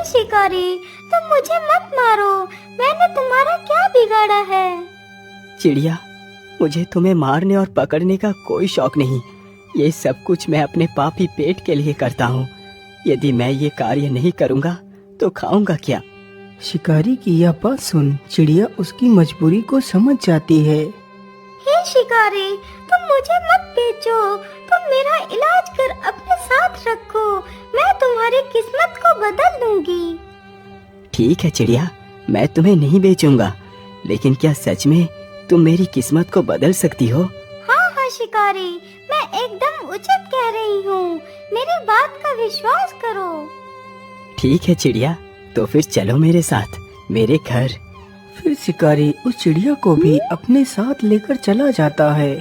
हे शिकारी, तुम मुझे मत मारो, मैंने तुम्हारा क्या बिगाड़ा है? चिड़िया, मुझे तुम्हें मारने और पकड़ने का कोई शौक नहीं। ये सब कुछ मैं अपने पापी पेट के लिए करता हूँ। यदि मैं ये कार्य नहीं करूँगा तो खाऊंगा क्या? शिकारी की यह बात सुन चिड़िया उसकी मजबूरी को समझ जाती है। हे शिकारी, तुम मुझे मत बेचो, तुम मेरा इलाज कर अपने साथ रखो, मैं तुम्हारी किस्मत को बदल दूंगी। ठीक है चिड़िया, मैं तुम्हें नहीं बेचूंगा, लेकिन क्या सच में तुम मेरी किस्मत को बदल सकती हो? हाँ हाँ शिकारी, मैं एकदम उचित कह रही हूँ, मेरी बात का विश्वास करो। ठीक है चिड़िया, तो फिर चलो मेरे साथ मेरे घर। फिर शिकारी उस चिड़िया को भी अपने साथ लेकर चला जाता है।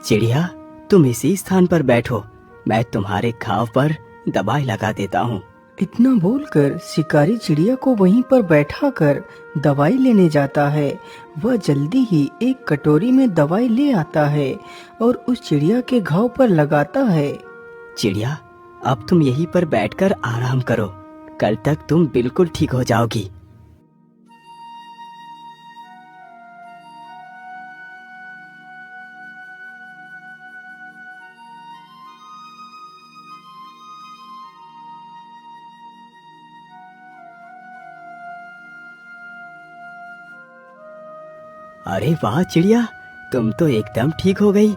चिड़िया, तुम इसी स्थान पर बैठो, मैं तुम्हारे घाव पर दवाई लगा देता हूँ। इतना बोलकर शिकारी चिड़िया को वहीं पर बैठाकर दवाई लेने जाता है। वह जल्दी ही एक कटोरी में दवाई ले आता है और उस चिड़िया के घाव पर लगाता है। चिड़िया, अब तुम यहीं पर बैठकर आराम करो, कल तक तुम बिल्कुल ठीक हो जाओगी। अरे वाह चिड़िया, तुम तो एकदम ठीक हो गई।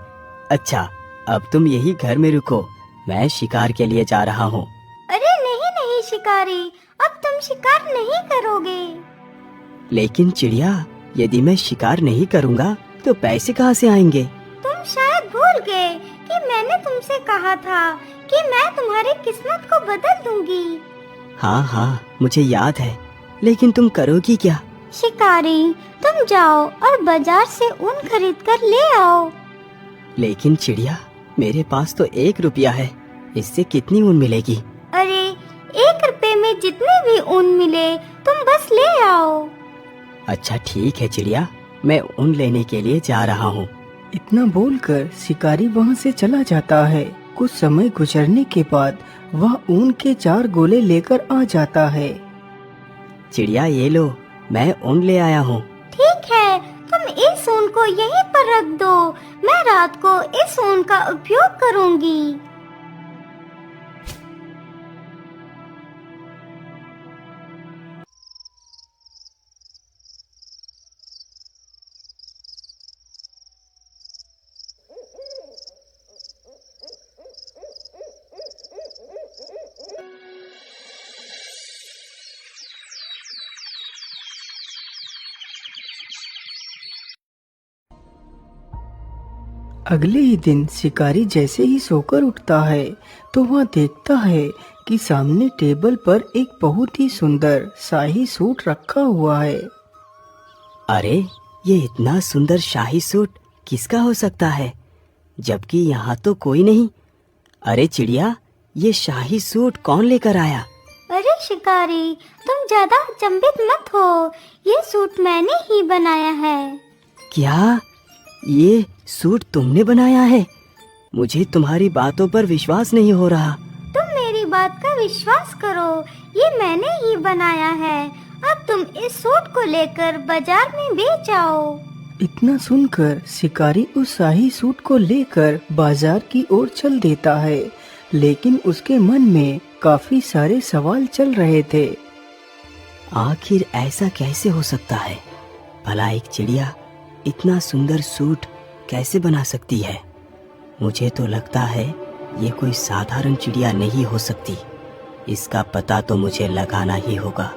अच्छा, अब तुम यही घर में रुको, मैं शिकार के लिए जा रहा हूँ। अरे नहीं नहीं शिकारी, अब तुम शिकार नहीं करोगे। लेकिन चिड़िया, यदि मैं शिकार नहीं करूँगा तो पैसे कहाँ से आएंगे? तुम शायद भूल गए कि मैंने तुमसे कहा था कि मैं तुम्हारी किस्मत को बदल दूंगी। हाँ हाँ, मुझे याद है, लेकिन तुम करोगी क्या? शिकारी, तुम जाओ और बाजार से ऊन खरीद कर ले आओ। लेकिन चिड़िया, मेरे पास तो 1 रुपया है, इससे कितनी ऊन मिलेगी? अरे 1 रुपए में जितने भी ऊन मिले तुम बस ले आओ। अच्छा ठीक है चिड़िया, मैं ऊन लेने के लिए जा रहा हूँ। इतना बोलकर शिकारी वहाँ से चला जाता है। कुछ समय गुजरने के बाद वह ऊन के 4 गोले लेकर आ जाता है। चिड़िया ये लो, मैं ऊन ले आया हूँ। ठीक है, तुम इस ऊन को यहीं पर रख दो, मैं रात को इस ऊन का उपयोग करूँगी। अगले ही दिन शिकारी जैसे ही सोकर उठता है तो वह देखता है कि सामने टेबल पर एक बहुत ही सुंदर शाही सूट रखा हुआ है। अरे, ये इतना सुंदर शाही सूट किसका हो सकता है, जबकि यहाँ तो कोई नहीं। अरे चिड़िया, ये शाही सूट कौन लेकर आया? अरे शिकारी, तुम ज्यादा अचंभित मत हो, ये सूट मैंने ही बनाया है। क्या ये सूट तुमने बनाया है? मुझे तुम्हारी बातों पर विश्वास नहीं हो रहा। तुम मेरी बात का विश्वास करो, ये मैंने ही बनाया है। अब तुम इस सूट को लेकर बाजार में बेच आओ। इतना सुनकर शिकारी उस शाही सूट को लेकर बाजार की ओर चल देता है, लेकिन उसके मन में काफी सारे सवाल चल रहे थे। आखिर ऐसा कैसे हो सकता है? भला एक चिड़िया इतना सुंदर सूट कैसे बना सकती है? मुझे तो लगता है ये कोई साधारण चिड़िया नहीं हो सकती। इसका पता तो मुझे लगाना ही होगा।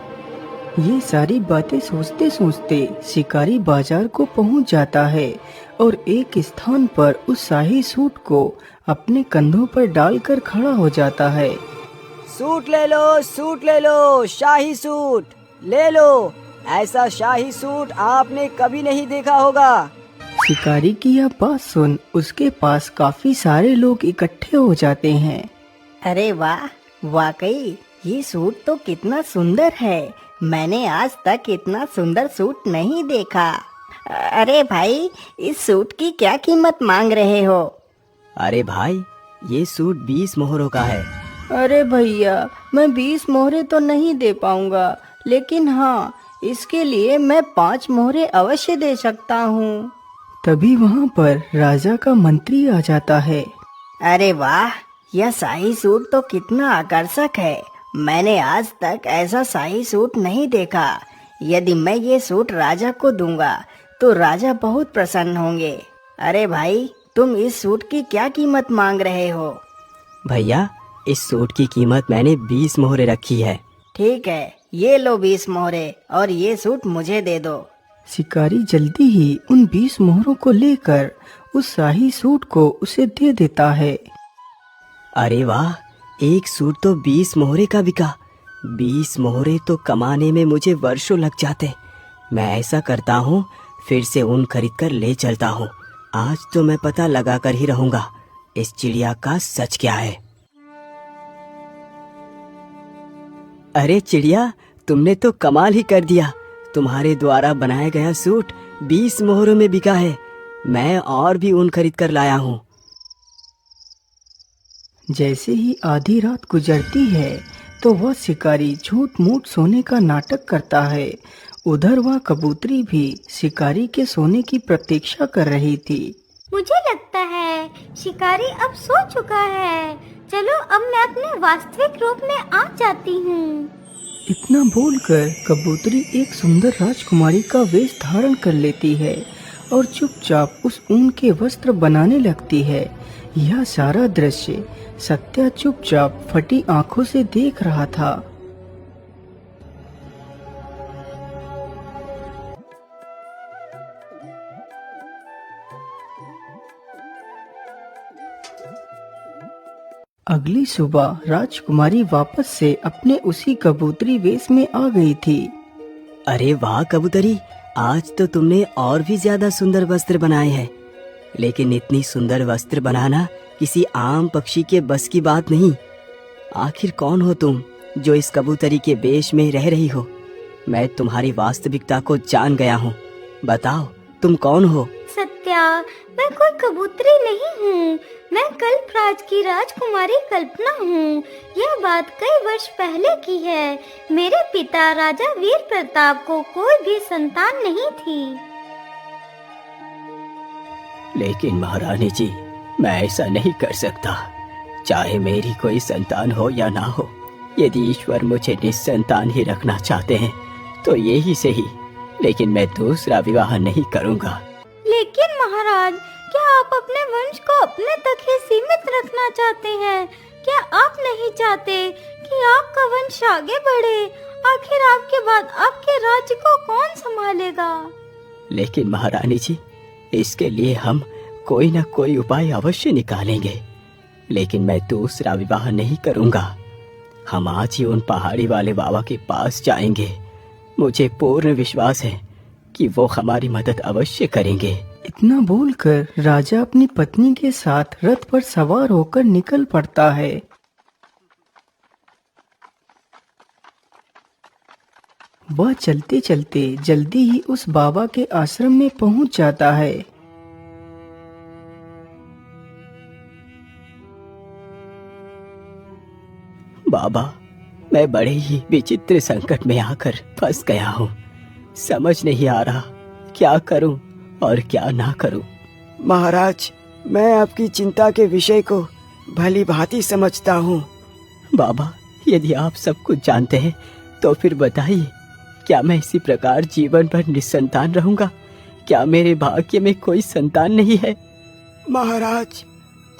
ये सारी बातें सोचते सोचते शिकारी बाजार को पहुंच जाता है और एक स्थान पर उस शाही सूट को अपने कंधों पर डालकर खड़ा हो जाता है। सूट ले लो, सूट ले लो, शाही सूट ले लो। ऐसा शाही सूट आपने कभी नहीं देखा होगा। शिकारी की यह बात सुन उसके पास काफी सारे लोग इकट्ठे हो जाते हैं। अरे वाह, वाकई ये सूट तो कितना सुंदर है। मैंने आज तक इतना सुंदर सूट नहीं देखा। अरे भाई, इस सूट की क्या कीमत मांग रहे हो? अरे भाई, ये सूट 20 मोहरों का है। अरे भैया, मैं 20 मोहरे तो नहीं दे पाऊंगा, लेकिन हाँ, इसके लिए मैं 5 मोहरे अवश्य दे सकता हूँ। तभी वहाँ पर राजा का मंत्री आ जाता है। अरे वाह, यह शाही सूट तो कितना आकर्षक है। मैंने आज तक ऐसा शाही सूट नहीं देखा। यदि मैं ये सूट राजा को दूंगा तो राजा बहुत प्रसन्न होंगे। अरे भाई, तुम इस सूट की क्या कीमत मांग रहे हो? भैया, इस सूट की कीमत मैंने 20 मोहरे रखी है। ठीक है, ये लो 20 मोहरे और ये सूट मुझे दे दो। शिकारी जल्दी ही उन 20 मोहरों को लेकर उस शाही सूट को उसे दे देता है। अरे वाह, एक सूट तो 20 मोहरे का बिका। 20 मोहरे तो कमाने में मुझे वर्षों लग जाते। मैं ऐसा करता हूँ, फिर से ऊन खरीद कर ले चलता हूँ। आज तो मैं पता लगा कर ही रहूंगा इस चिड़िया का सच क्या है। अरे चिड़िया, तुमने तो कमाल ही कर दिया। तुम्हारे द्वारा बनाया गया सूट 20 मोहरों में बिका है। मैं और भी ऊन खरीद कर लाया हूँ। जैसे ही आधी रात गुजरती है तो वह शिकारी झूठ मूठ सोने का नाटक करता है। उधर वह कबूतरी भी शिकारी के सोने की प्रतीक्षा कर रही थी। मुझे लगता है शिकारी अब सो चुका है। चलो अब मैं अपने वास्तविक रूप में आ जाती हूँ। इतना बोलकर कबूतरी एक सुंदर राजकुमारी का वेश धारण कर लेती है और चुपचाप उस ऊन के वस्त्र बनाने लगती है। यह सारा दृश्य सत्या चुपचाप फटी आंखों से देख रहा था। अगली सुबह राजकुमारी वापस से अपने उसी कबूतरी वेश में आ गई थी। अरे वाह कबूतरी, आज तो तुमने और भी ज्यादा सुंदर वस्त्र बनाए हैं। लेकिन इतनी सुंदर वस्त्र बनाना किसी आम पक्षी के बस की बात नहीं। आखिर कौन हो तुम जो इस कबूतरी के वेश में रह रही हो? मैं तुम्हारी वास्तविकता को जान गया हूँ। बताओ, तुम कौन हो? सत्या, मैं कोई कबूतरी नहीं हूँ। मैं कल्पराज की राजकुमारी कल्पना हूँ। यह बात कई वर्ष पहले की है। मेरे पिता राजा वीर प्रताप को कोई भी संतान नहीं थी। लेकिन महारानी जी, मैं ऐसा नहीं कर सकता। चाहे मेरी कोई संतान हो या ना हो, यदि ईश्वर मुझे निस्संतान ही रखना चाहते हैं तो ये ही सही। लेकिन मैं दूसरा विवाह नहीं करूँगा। लेकिन महाराज, क्या आप अपने वंश को अपने तक ही सीमित रखना चाहते हैं? क्या आप नहीं चाहते कि आपका वंश आगे बढ़े? आखिर आपके बाद आपके राज्य को कौन संभालेगा? लेकिन महारानी जी, इसके लिए हम कोई न कोई उपाय अवश्य निकालेंगे। लेकिन मैं दूसरा विवाह नहीं करूँगा। हम आज ही उन पहाड़ी वाले बाबा के पास जाएंगे। मुझे पूर्ण विश्वास है कि वो हमारी मदद अवश्य करेंगे। इतना बोलकर राजा अपनी पत्नी के साथ रथ पर सवार होकर निकल पड़ता है। वह चलते चलते जल्दी ही उस बाबा के आश्रम में पहुंच जाता है। बाबा, मैं बड़े ही विचित्र संकट में आकर फंस गया हूँ। समझ नहीं आ रहा क्या करूं और क्या ना करूं। महाराज, मैं आपकी चिंता के विषय को भली भांति समझता हूँ। बाबा, यदि आप सब कुछ जानते हैं तो फिर बताइए, क्या मैं इसी प्रकार जीवन भर निस्संतान रहूंगा? क्या मेरे भाग्य में कोई संतान नहीं है? महाराज,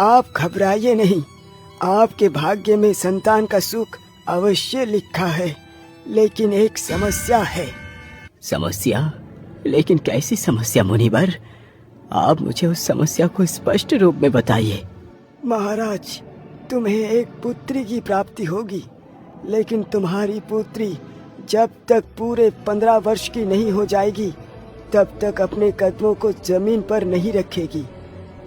आप घबराइए नहीं। आपके भाग्य में संतान का सुख अवश्य लिखा है। लेकिन एक समस्या है। समस्या? लेकिन कैसी समस्या मुनिवर? आप मुझे उस समस्या को स्पष्ट रूप में बताइए। महाराज, तुम्हें एक पुत्री की प्राप्ति होगी, लेकिन तुम्हारी पुत्री जब तक पूरे 15 वर्ष की नहीं हो जाएगी तब तक अपने कदमों को जमीन पर नहीं रखेगी।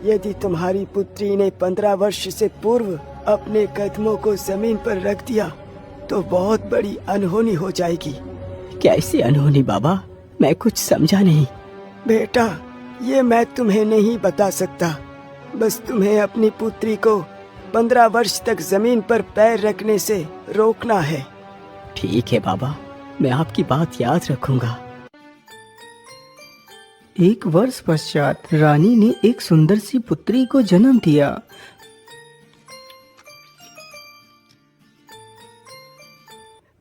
यदि तुम्हारी पुत्री ने 15 वर्ष से पूर्व अपने कदमों को जमीन पर रख दिया तो बहुत बड़ी अनहोनी हो जाएगी। कैसी अनहोनी बाबा? मैं कुछ समझा नहीं। बेटा, ये मैं तुम्हें नहीं बता सकता। बस तुम्हें अपनी पुत्री को 15 वर्ष तक जमीन पर पैर रखने से रोकना है। ठीक है बाबा, मैं आपकी बात याद रखूंगा। 1 वर्ष पश्चात रानी ने एक सुंदर सी पुत्री को जन्म दिया।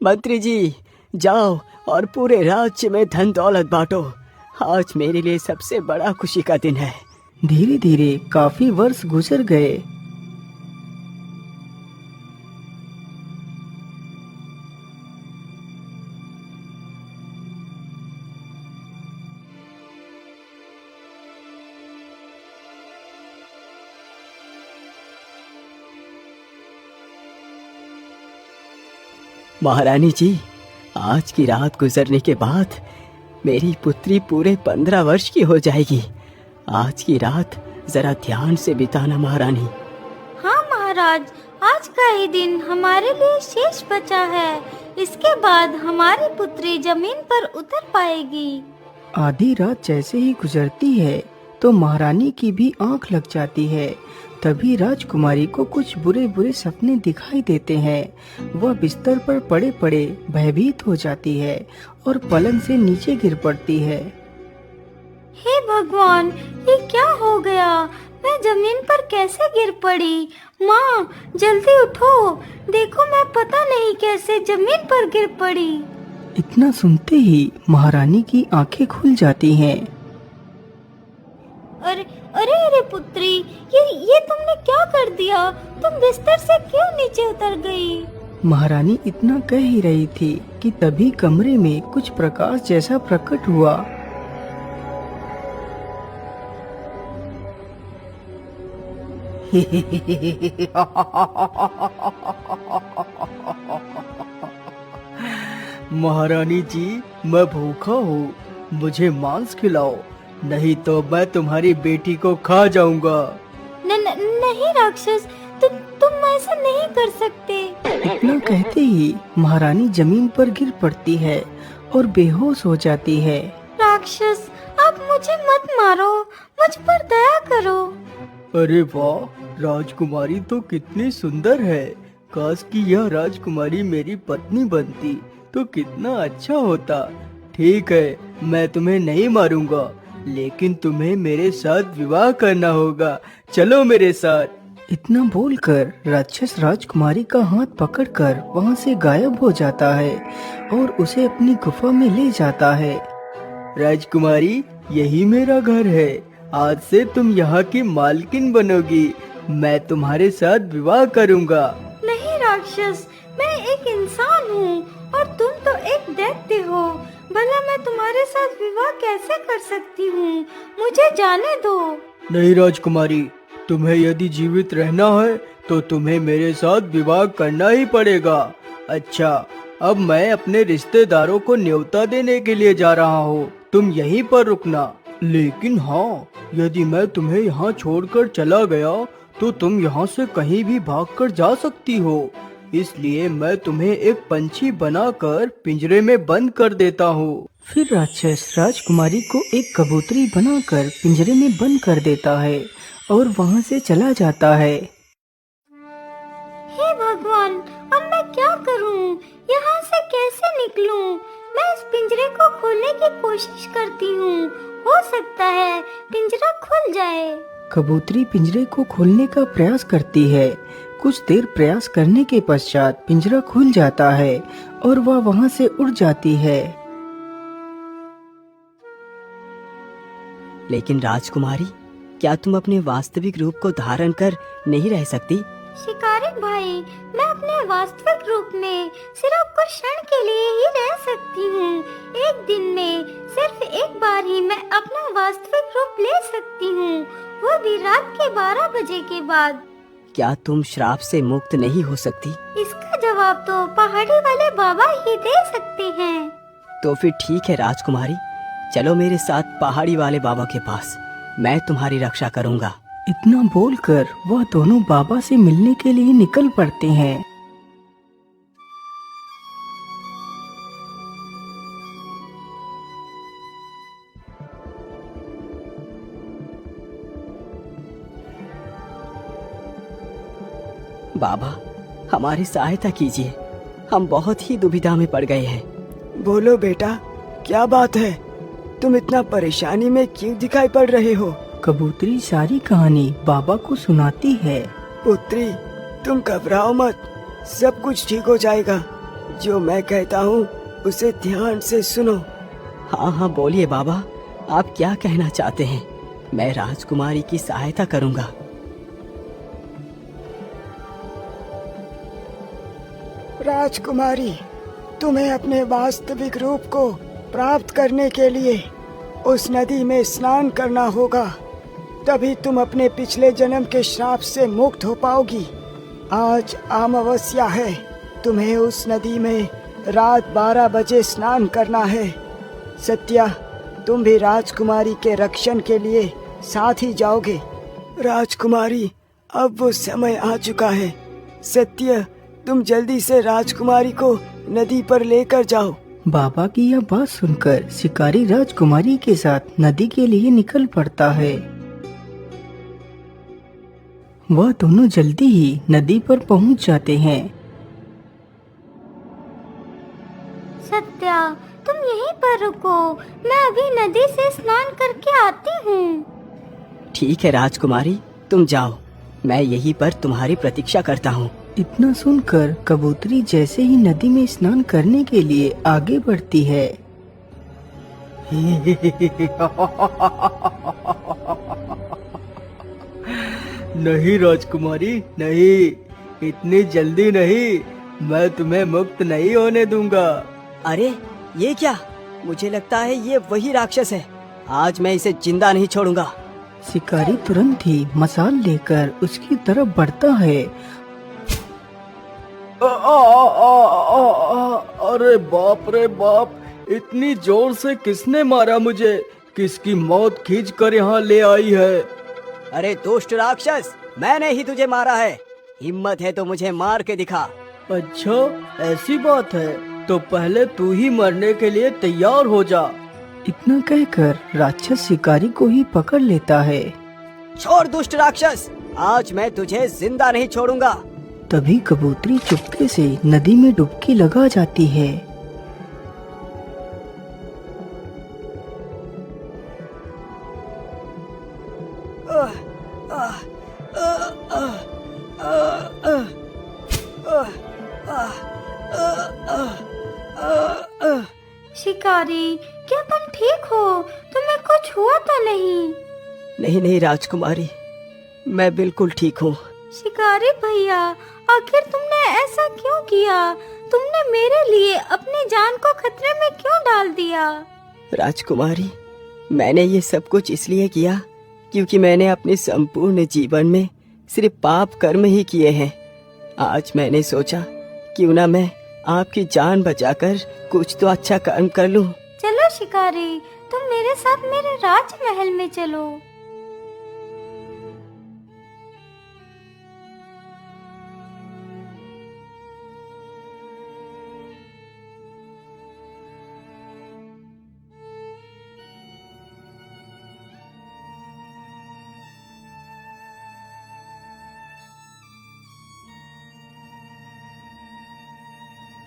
मंत्री जी, जाओ और पूरे राज्य में धन दौलत बांटो। आज मेरे लिए सबसे बड़ा खुशी का दिन है। धीरे धीरे काफी वर्ष गुजर गए। महारानी जी, आज की रात गुजरने के बाद मेरी पुत्री पूरे 15 वर्ष की हो जाएगी। आज की रात जरा ध्यान से बिताना महारानी। हाँ महाराज, आज का ही दिन हमारे लिए शेष बचा है। इसके बाद हमारी पुत्री जमीन पर उतर पाएगी। आधी रात जैसे ही गुजरती है तो महारानी की भी आंख लग जाती है। तभी राजकुमारी को कुछ बुरे बुरे सपने दिखाई देते हैं। वह बिस्तर पर पड़े पड़े भयभीत हो जाती है और पलंग से नीचे गिर पड़ती है। हे भगवान, ये क्या हो गया? मैं जमीन पर कैसे गिर पड़ी? माँ, जल्दी उठो, देखो मैं पता नहीं कैसे जमीन पर गिर पड़ी। इतना सुनते ही महारानी की आंखें खुल जाती हैं। अरे अरे अरे पुत्री, ये तुमने क्या कर दिया? तुम बिस्तर से क्यों नीचे उतर गई? महारानी इतना कह ही रही थी कि तभी कमरे में कुछ प्रकाश जैसा प्रकट हुआ। महारानी जी, मैं भूखा हूँ, मुझे मांस खिलाओ, नहीं तो मैं तुम्हारी बेटी को खा जाऊंगा। नहीं राक्षस, तुम ऐसा नहीं कर सकते। इतना कहते ही महारानी जमीन पर गिर पड़ती है और बेहोश हो जाती है। राक्षस, आप मुझे मत मारो, मुझ पर दया करो। अरे वाह, राजकुमारी तो कितनी सुंदर है। काश कि यह राजकुमारी मेरी पत्नी बनती तो कितना अच्छा होता। ठीक है, मैं तुम्हें नहीं मारूंगा, लेकिन तुम्हें मेरे साथ विवाह करना होगा। चलो मेरे साथ। इतना बोलकर राक्षस राजकुमारी का हाथ पकड़कर वहाँ से गायब हो जाता है और उसे अपनी गुफा में ले जाता है। राजकुमारी, यही मेरा घर है। आज से तुम यहाँ की मालकिन बनोगी। मैं तुम्हारे साथ विवाह करूँगा। नहीं राक्षस, मैं एक इंसान हूँ और तुम तो एक दैत्य हो। भला मैं तुम्हारे साथ विवाह कैसे कर सकती हूँ? मुझे जाने दो। नहीं राजकुमारी, तुम्हें यदि जीवित रहना है तो तुम्हें मेरे साथ विवाह करना ही पड़ेगा। अच्छा, अब मैं अपने रिश्तेदारों को न्योता देने के लिए जा रहा हूँ, तुम यहीं पर रुकना। लेकिन हाँ, यदि मैं तुम्हें यहाँ छोड़कर चला गया तो तुम यहाँ से कहीं भी भागकर जा सकती हो। इसलिए मैं तुम्हें एक पंछी बनाकर पिंजरे में बंद कर देता हूँ। फिर राक्षस राजकुमारी को एक कबूतरी बनाकर पिंजरे में बंद कर देता है और वहाँ से चला जाता है। हे भगवान, अब मैं क्या करूँ? यहाँ से कैसे निकलूँ? मैं इस पिंजरे को खोलने की कोशिश करती हूँ, हो सकता है पिंजरा खुल जाए। कबूतरी पिंजरे को खोलने का प्रयास करती है। कुछ देर प्रयास करने के पश्चात पिंजरा खुल जाता है और वह वहाँ से उड़ जाती है। लेकिन राजकुमारी, क्या तुम अपने वास्तविक रूप को धारण कर नहीं रह सकती? शिकारी भाई, मैं अपने वास्तविक रूप में सिर्फ कुछ क्षण के लिए ही रह सकती हूँ। एक दिन में सिर्फ एक बार ही मैं अपना वास्तविक रूप ले सकती हूँ, वो भी रात के 12 बजे के बाद। क्या तुम श्राप से मुक्त नहीं हो सकती? इसका जवाब तो पहाड़ी वाले बाबा ही दे सकते हैं। तो फिर ठीक है राजकुमारी, चलो मेरे साथ पहाड़ी वाले बाबा के पास, मैं तुम्हारी रक्षा करूंगा। इतना बोलकर वह दोनों बाबा से मिलने के लिए निकल पड़ते हैं। बाबा, हमारी सहायता कीजिए, हम बहुत ही दुविधा में पड़ गए हैं। बोलो बेटा, क्या बात है? तुम इतना परेशानी में क्यों दिखाई पड़ रहे हो? कबूतरी सारी कहानी बाबा को सुनाती है। पुत्री, तुम घबराओ मत, सब कुछ ठीक हो जाएगा। जो मैं कहता हूँ उसे ध्यान से सुनो। हाँ हाँ, बोलिए बाबा, आप क्या कहना चाहते हैं? मैं राजकुमारी की सहायता करूंगा। राजकुमारी, तुम्हें अपने वास्तविक रूप को प्राप्त करने के लिए उस नदी में स्नान करना होगा, तभी तुम अपने पिछले जन्म के श्राप से मुक्त हो पाओगी। आज अमावस्या है, तुम्हें उस नदी में रात 12 बजे स्नान करना है। सत्या, तुम भी राजकुमारी के रक्षण के लिए साथ ही जाओगे। राजकुमारी, अब वो समय आ चुका है। सत्य, तुम जल्दी से राजकुमारी को नदी पर लेकर जाओ। बाबा की यह बात सुनकर शिकारी राजकुमारी के साथ नदी के लिए निकल पड़ता है। वह दोनों जल्दी ही नदी पर पहुंच जाते हैं। सत्या, तुम यहीं पर रुको, मैं अभी नदी से स्नान करके आती हूँ। ठीक है राजकुमारी, तुम जाओ, मैं यहीं पर तुम्हारी प्रतीक्षा करता हूँ। इतना सुनकर कबूतरी जैसे ही नदी में स्नान करने के लिए आगे बढ़ती है। नहीं राजकुमारी, नहीं, इतनी जल्दी नहीं, मैं तुम्हें मुक्त नहीं होने दूंगा। अरे ये क्या? मुझे लगता है ये वही राक्षस है। आज मैं इसे जिंदा नहीं छोड़ूंगा। शिकारी तुरंत ही मसाल लेकर उसकी तरफ बढ़ता है। अरे बाप रे बाप, इतनी जोर से किसने मारा मुझे? किसकी मौत खींच कर यहाँ ले आई है? अरे दुष्ट राक्षस, मैंने ही तुझे मारा है। हिम्मत है तो मुझे मार के दिखा। अच्छा, ऐसी बात है तो पहले तू ही मरने के लिए तैयार हो जा। इतना कहकर राक्षस शिकारी को ही पकड़ लेता है। छोड़ दुष्ट राक्षस, आज मैं तुझे जिंदा नहीं छोड़ूंगा। तभी कबूतरी चुपके से नदी में डुबकी लगा जाती है। शिकारी, क्या तुम ठीक हो? तुम्हें कुछ हुआ तो नहीं? नहीं नहीं राजकुमारी, मैं बिल्कुल ठीक हूँ। शिकारी भैया, आखिर तुमने ऐसा क्यों किया? तुमने मेरे लिए अपनी जान को खतरे में क्यों डाल दिया? राजकुमारी, मैंने ये सब कुछ इसलिए किया क्योंकि मैंने अपने संपूर्ण जीवन में सिर्फ पाप कर्म ही किए हैं। आज मैंने सोचा क्यों ना मैं आपकी जान बचाकर कुछ तो अच्छा कर्म कर लूं। चलो शिकारी, तुम मेरे साथ मेरे राजमहल में चलो।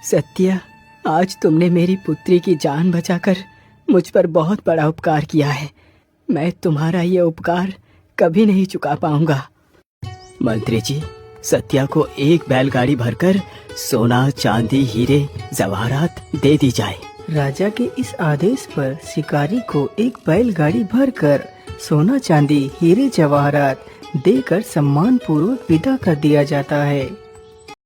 सत्या, आज तुमने मेरी पुत्री की जान बचाकर मुझ पर बहुत बड़ा उपकार किया है। मैं तुम्हारा ये उपकार कभी नहीं चुका पाऊंगा। मंत्री जी, सत्या को एक बैलगाड़ी भरकर सोना, चांदी, हीरे, जवाहरात दे दी जाए। राजा के इस आदेश पर शिकारी को एक बैलगाड़ी भरकर सोना, चांदी, हीरे, जवाहरात देकर सम्मान पूर्वक विदा कर दिया जाता है।